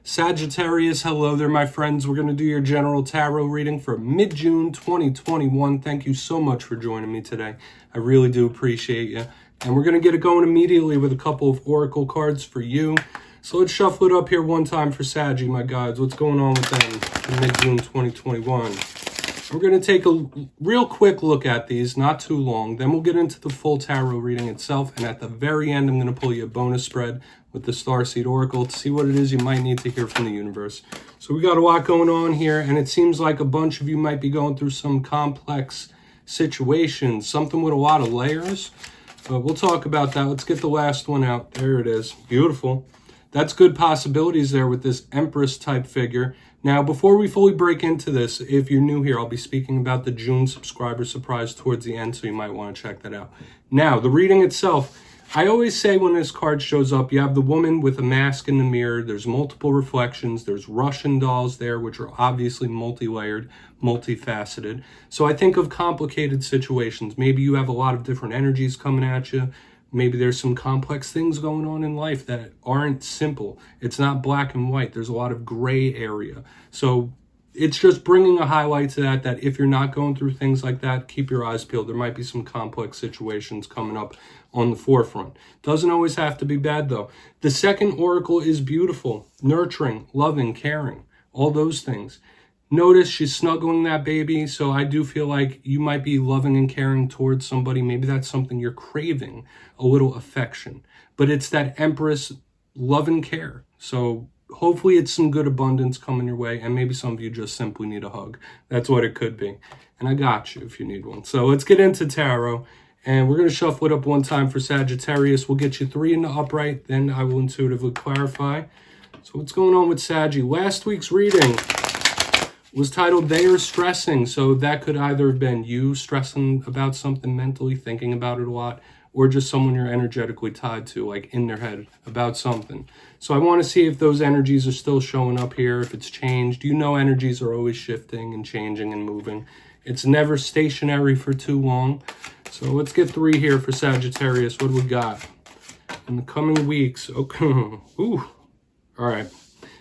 Sagittarius, hello there, my friends. We're going to do your general tarot reading for mid-June 2021. Thank you so much for joining me today. I really do appreciate you. And we're going to get it going immediately with a couple of oracle cards for you. So let's shuffle it up here one time for Saggy, my guides. What's going on with them in mid-June 2021? We're going to take a real quick look at these, not too long. Then we'll get into the full tarot reading itself. And at the very end, I'm going to pull you a bonus spread with the Starseed Oracle to see what it is you might need to hear from the universe. So we got a lot going on here, and it seems like a bunch of you might be going through some complex situations, something with a lot of layers. But we'll talk about that. Let's get the last one out. There it is. Beautiful. That's good possibilities there with this Empress type figure. Now, before we fully break into this, if you're new here, I'll be speaking about the June subscriber surprise towards the end, so you might want to check that out. Now, the reading itself, I always say when this card shows up, you have the woman with a mask in the mirror. There's multiple reflections. There's Russian dolls there, which are obviously multi-layered, multifaceted. So I think of complicated situations. Maybe you have a lot of different energies coming at you. Maybe there's some complex things going on in life that aren't simple. It's not black and white. There's a lot of gray area. So it's just bringing a highlight to that if you're not going through things like that, keep your eyes peeled. There might be some complex situations coming up on the forefront. Doesn't always have to be bad, though. The second oracle is beautiful, nurturing, loving, caring, all those things. Notice she's snuggling that baby, so I do feel like you might be loving and caring towards somebody. Maybe that's something you're craving, a little affection. But it's that Empress love and care. So hopefully it's some good abundance coming your way, and maybe some of you just simply need a hug. That's what it could be. And I got you if you need one. So let's get into tarot, and we're going to shuffle it up one time for Sagittarius. We'll get you 3 in the upright, then I will intuitively clarify. So what's going on with Saggy? Last week's reading was titled They Are Stressing. So that could either have been you stressing about something mentally, thinking about it a lot, or just someone you're energetically tied to, like in their head about something. So I want to see if those energies are still showing up here, if it's changed. You know energies are always shifting and changing and moving. It's never stationary for too long. So let's get 3 here for Sagittarius. What do we got in the coming weeks? Okay. Ooh. All right.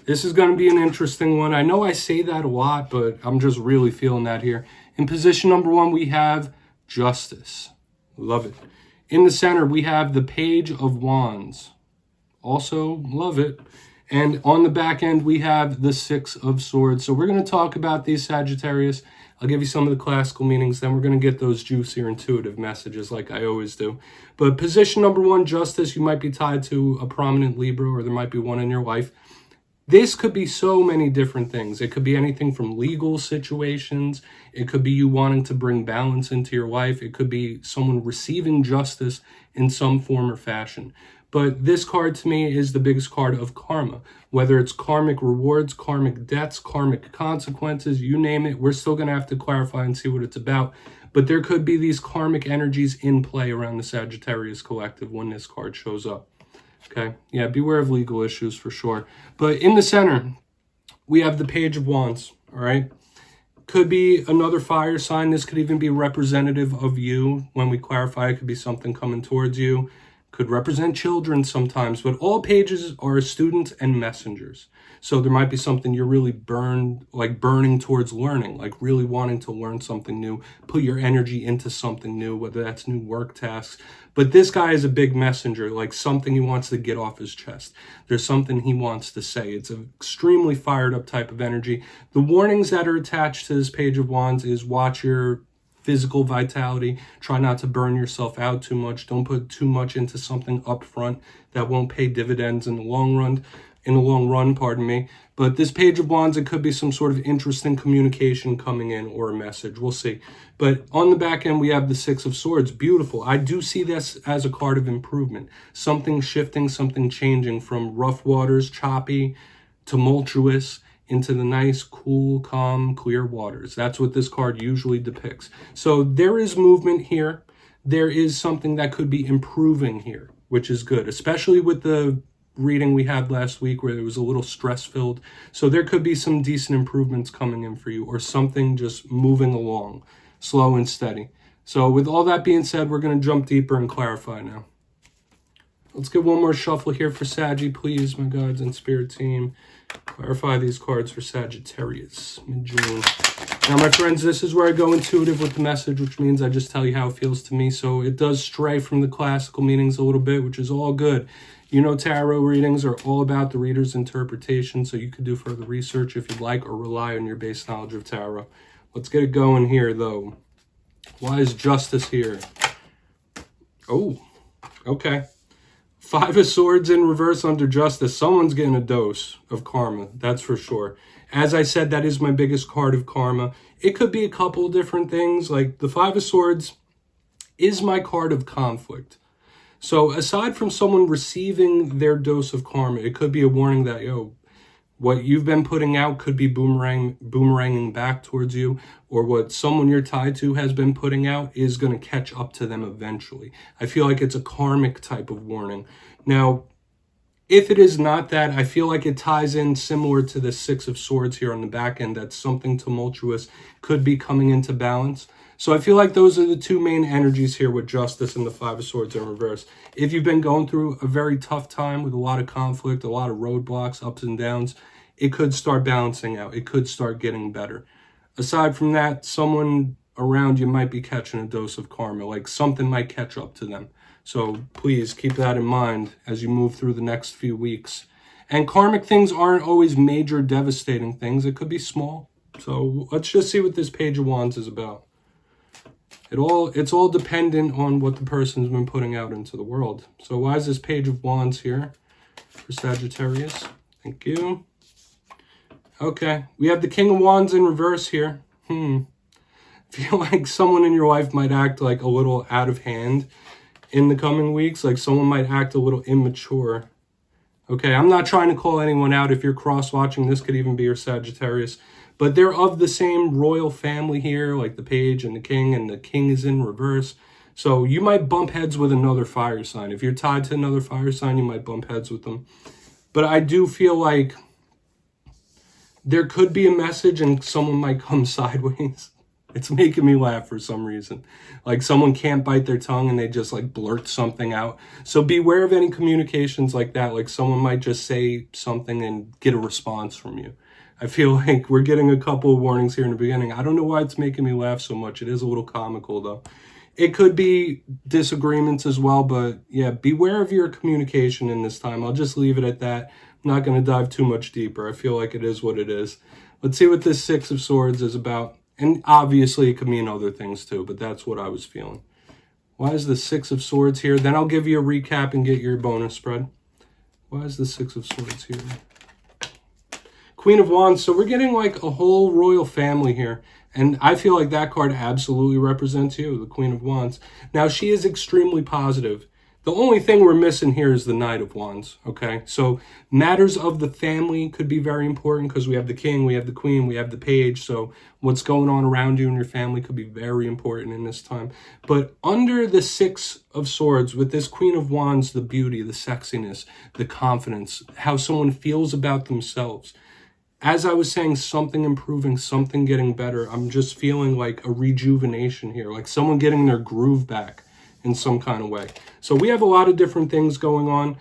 This is going to be an interesting one. I know I say that a lot, but I'm just really feeling that here. In position number 1, we have Justice. Love it. In the center, we have the Page of Wands. Also, love it. And on the back end, we have the 6 of Swords. So we're going to talk about these, Sagittarius. I'll give you some of the classical meanings. Then we're going to get those juicier intuitive messages like I always do. But position number 1, Justice, you might be tied to a prominent Libra, or there might be one in your life. This could be so many different things. It could be anything from legal situations. It could be you wanting to bring balance into your life. It could be someone receiving justice in some form or fashion. But this card to me is the biggest card of karma. Whether it's karmic rewards, karmic debts, karmic consequences, you name it, we're still going to have to clarify and see what it's about. But there could be these karmic energies in play around the Sagittarius collective when this card shows up. Okay, yeah, beware of legal issues for sure. But in the center, we have the Page of Wands, all right? Could be another fire sign. This could even be representative of you. When we clarify, it could be something coming towards you. Could represent children sometimes, but all pages are students and messengers. So there might be something you're really burning towards learning, like really wanting to learn something new, put your energy into something new, whether that's new work tasks. But this guy is a big messenger, like something he wants to get off his chest. There's something he wants to say. It's an extremely fired up type of energy. The warnings that are attached to this Page of Wands is watch your physical vitality. Try not to burn yourself out too much. Don't put too much into something up front that won't pay dividends in the long run, pardon me. But this Page of Wands, it could be some sort of interesting communication coming in or a message. We'll see. But on the back end, we have the 6 of Swords. Beautiful. I do see this as a card of improvement. Something shifting, something changing from rough waters, choppy, tumultuous, into the nice, cool, calm, clear waters. That's what this card usually depicts. So there is movement here. There is something that could be improving here, which is good, especially with the reading we had last week where it was a little stress-filled. So there could be some decent improvements coming in for you, or something just moving along, slow and steady. So with all that being said, we're going to jump deeper and clarify now. Let's get one more shuffle here for Saggy, please, my guides and spirit team. Clarify these cards for Sagittarius, mid-June. Now, my friends, this is where I go intuitive with the message, which means I just tell you how it feels to me. So it does stray from the classical meanings a little bit, which is all good. You know, tarot readings are all about the reader's interpretation, so you could do further research if you'd like or rely on your base knowledge of tarot. Let's get it going here, though. Why is justice here? Oh, okay. 5 of Swords in reverse under justice. Someone's getting a dose of karma, that's for sure. As I said, that is my biggest card of karma. It could be a couple different things. Like the 5 of Swords is my card of conflict. So aside from someone receiving their dose of karma, it could be a warning that, yo, what you've been putting out could be boomeranging back towards you, or what someone you're tied to has been putting out is going to catch up to them eventually. I feel like it's a karmic type of warning. Now, if it is not that, I feel like it ties in similar to the 6 of Swords here on the back end, that something tumultuous could be coming into balance. So I feel like those are the two main energies here with justice and the 5 of Swords in reverse. If you've been going through a very tough time with a lot of conflict, a lot of roadblocks, ups and downs, it could start balancing out. It could start getting better. Aside from that, someone around you might be catching a dose of karma, like something might catch up to them. So please keep that in mind as you move through the next few weeks. And karmic things aren't always major devastating things. It could be small. So let's just see what this Page of Wands is about. It's all dependent on what the person's been putting out into the world. So why is this Page of Wands here for Sagittarius? Thank you. Okay, we have the King of Wands in reverse here. Feel like someone in your life might act like a little out of hand in the coming weeks. Like someone might act a little immature. Okay, I'm not trying to call anyone out. If you're cross-watching, this could even be your Sagittarius. But they're of the same royal family here, like the Page and the King is in reverse. So you might bump heads with another fire sign. If you're tied to another fire sign, you might bump heads with them. But I do feel like there could be a message and someone might come sideways. It's making me laugh for some reason. Like someone can't bite their tongue and they just like blurt something out. So beware of any communications like that. Like someone might just say something and get a response from you. I feel like we're getting a couple of warnings here in the beginning. I don't know why it's making me laugh so much. It is a little comical though. It could be disagreements as well, but yeah, beware of your communication in this time. I'll just leave it at that. I'm not going to dive too much deeper. I feel like it is what it is. Let's see what this 6 of Swords is about. And obviously it could mean other things too, but that's what I was feeling. Why is the 6 of Swords here? Then I'll give you a recap and get your bonus spread. Why is the 6 of Swords here? Queen of Wands. So we're getting like a whole royal family here. And I feel like that card absolutely represents you, the Queen of Wands. Now, she is extremely positive. The only thing we're missing here is the Knight of Wands, okay? So matters of the family could be very important because we have the King, we have the Queen, we have the Page. So what's going on around you and your family could be very important in this time. But under the 6 of Swords, with this Queen of Wands, the beauty, the sexiness, the confidence, how someone feels about themselves. As I was saying, something improving, something getting better. I'm just feeling like a rejuvenation here, like someone getting their groove back in some kind of way. So we have a lot of different things going on.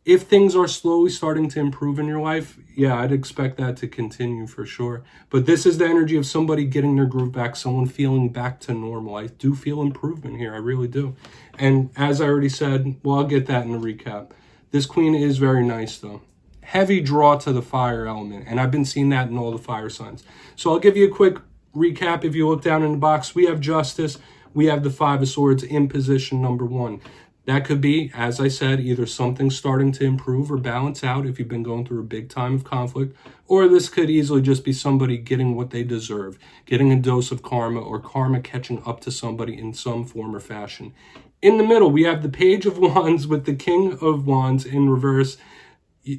If things are slowly starting to improve in your life, yeah, I'd expect that to continue for sure. But this is the energy of somebody getting their groove back, someone feeling back to normal. I do feel improvement here, I really do. And as I already said, well, I'll get that in the recap. This Queen is very nice though. Heavy draw to the fire element, and I've been seeing that in all the fire signs. So I'll give you a quick recap. If you look down in the box, we have Justice. We have the 5 of Swords in position number 1. That could be, as I said, either something starting to improve or balance out if you've been going through a big time of conflict, or this could easily just be somebody getting what they deserve, getting a dose of karma, or karma catching up to somebody in some form or fashion. In the middle, we have the Page of Wands with the King of Wands in reverse.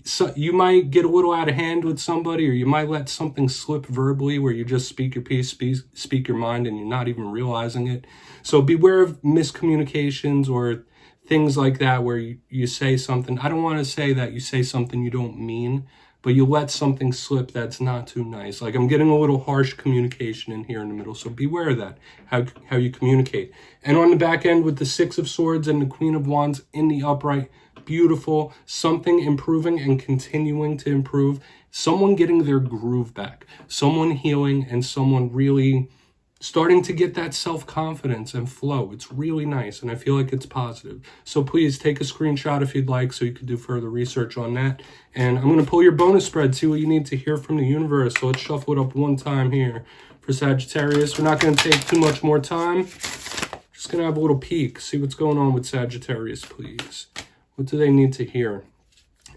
So you might get a little out of hand with somebody, or you might let something slip verbally where you just speak your piece, speak your mind, and you're not even realizing it. So beware of miscommunications or things like that where you say something. I don't want to say that you say something you don't mean, but you let something slip that's not too nice. Like I'm getting a little harsh communication in here in the middle, so beware of that, how you communicate. And on the back end with the 6 of Swords and the Queen of Wands in the upright, beautiful, something improving and continuing to improve, someone getting their groove back, someone healing, and someone really starting to get that self-confidence and flow. It's really nice, and I feel like it's positive. So please take a screenshot if you'd like so you could do further research on that. And I'm going to pull your bonus spread, see what you need to hear from the universe. So let's shuffle it up one time here for Sagittarius. We're not going to take too much more time. Just going to have a little peek, see what's going on with Sagittarius, please. What do they need to hear?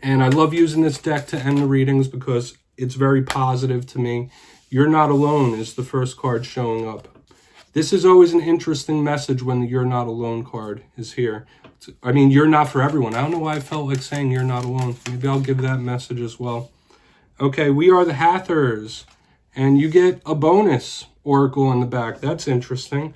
And I love using this deck to end the readings because it's very positive to me. You're not alone is the first card showing up. This is always an interesting message when the you're not alone card is here. I mean, you're not for everyone. I don't know why I felt like saying you're not alone. Maybe I'll give that message as well. Okay, we are the Hathors, and you get a bonus oracle on the back. That's interesting.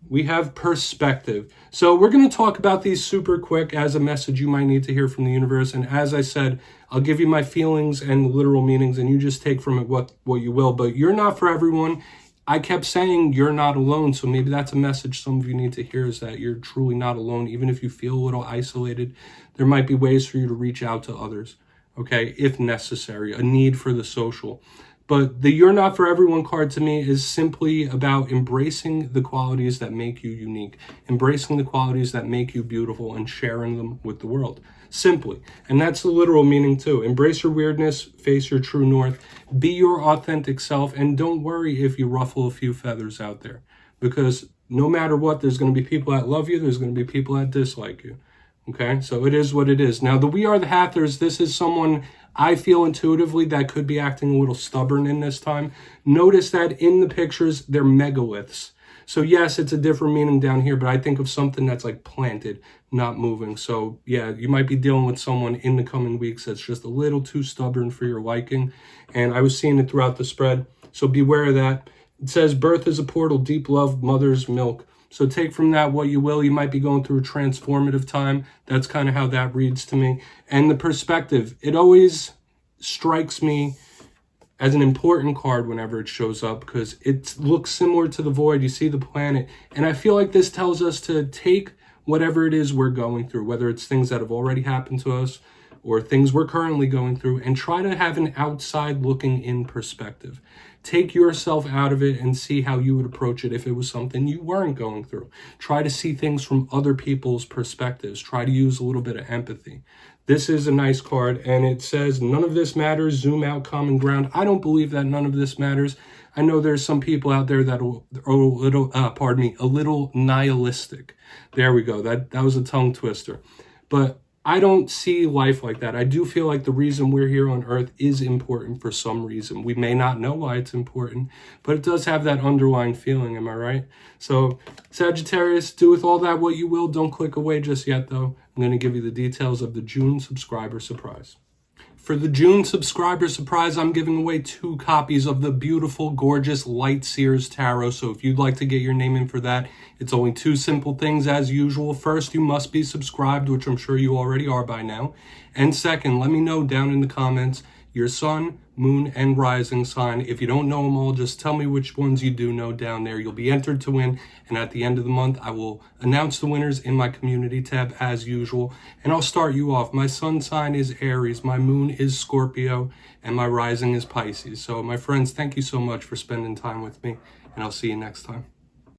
We have perspective. So we're going to talk about these super quick as a message you might need to hear from the universe. And as I said, I'll give you my feelings and literal meanings, and you just take from it what you will. But you're not for everyone. I kept saying you're not alone. So maybe that's a message some of you need to hear, is that you're truly not alone. Even if you feel a little isolated, there might be ways for you to reach out to others, okay, if necessary, a need for the social. But the you're not for everyone card to me is simply about embracing the qualities that make you unique, embracing the qualities that make you beautiful and sharing them with the world. Simply. And that's the literal meaning too. Embrace your weirdness, face your true north, be your authentic self, and don't worry if you ruffle a few feathers out there. Because no matter what, there's going to be people that love you, there's going to be people that dislike you. Okay, so it is what it is. Now, the We Are the Hathors, this is someone I feel intuitively that could be acting a little stubborn in this time. Notice that in the pictures, they're megaliths. So yes, it's a different meaning down here, but I think of something that's like planted, not moving. So yeah, you might be dealing with someone in the coming weeks that's just a little too stubborn for your liking. And I was seeing it throughout the spread, so beware of that. It says, birth is a portal, deep love, mother's milk. So take from that what you will. You might be going through a transformative time. That's kind of how that reads to me. And the perspective, it always strikes me as an important card whenever it shows up because it looks similar to the void. You see the planet. And I feel like this tells us to take whatever it is we're going through, whether it's things that have already happened to us or things we're currently going through, and try to have an outside looking in perspective. Take yourself out of it and see how you would approach it if it was something you weren't going through. Try to see things from other people's perspectives. Try to use a little bit of empathy. This is a nice card, and it says, none of this matters, zoom out, common ground. I don't believe that none of this matters. I know there's some people out there that are a little nihilistic. There we go. That was a tongue twister. But I don't see life like that. I do feel like the reason we're here on Earth is important for some reason. We may not know why it's important, but it does have that underlying feeling, am I right? So, Sagittarius, do with all that what you will. Don't click away just yet, though. I'm going to give you the details of the June subscriber surprise. For the June subscriber surprise, I'm giving away 2 copies of the beautiful, gorgeous Light Seers Tarot. So if you'd like to get your name in for that, it's only 2 simple things as usual. First, you must be subscribed, which I'm sure you already are by now. And second, let me know down in the comments your sun, moon, and rising sign. If you don't know them all, just tell me which ones you do know down there. You'll be entered to win, and at the end of the month, I will announce the winners in my community tab as usual. And I'll start you off. My sun sign is Aries, my moon is Scorpio, and my rising is Pisces. So my friends, thank you so much for spending time with me, and I'll see you next time.